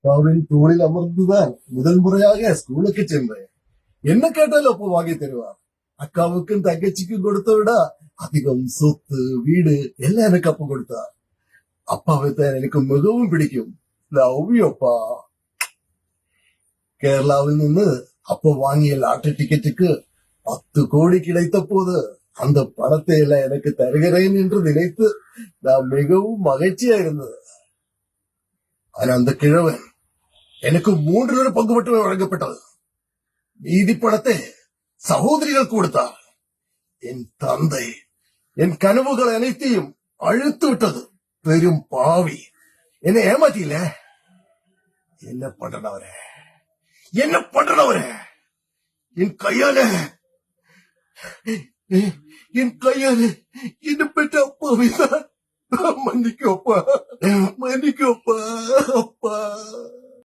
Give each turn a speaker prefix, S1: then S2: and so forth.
S1: அப்பாவின் தோளில் அமர்ந்துதான் முதல் முறையாக ஸ்கூலுக்கு சென்றேன். என்ன கேட்டாலும் அப்பா வாங்கி தருவார். அக்காவுக்கும் தங்கச்சிக்கும் கொடுத்த விட அதிகம் சொத்து வீடு எல்லாம் எனக்கு அப்பா கொடுத்தார். அப்பாவை தான் எனக்கு மிகவும் பிடிக்கும். லவ் யூ அப்பா. கேரளாவில் നിന്ന് அப்போ வாங்கிய லாட்டரி டிக்கெட்டுக்கு 10 கோடி கிடைத்த போது அந்த பணத்தை எல்லாம் எனக்கு தருகிறேன் என்று நினைத்து நான் மிகவும் மகிழ்ச்சியா இருந்தது. ஆனா அந்த கிழவன் எனக்கு 3 பங்கு மட்டுமே வழங்கப்பட்டது. மீதி பணத்தை சகோதரிகள் கொடுத்தார். என் தந்தை என் கனவுகள் அனைத்தையும் அழுத்து விட்டது. பெரும் பாவி என்னை ஏமாத்தியில. என்ன பண்றவரே என்ன பண்றவரே என் கையால என்ன பெற்ற அப்பாவை தான் மன்னிக்கப்பா மன்னிக்கப்பா அப்பா.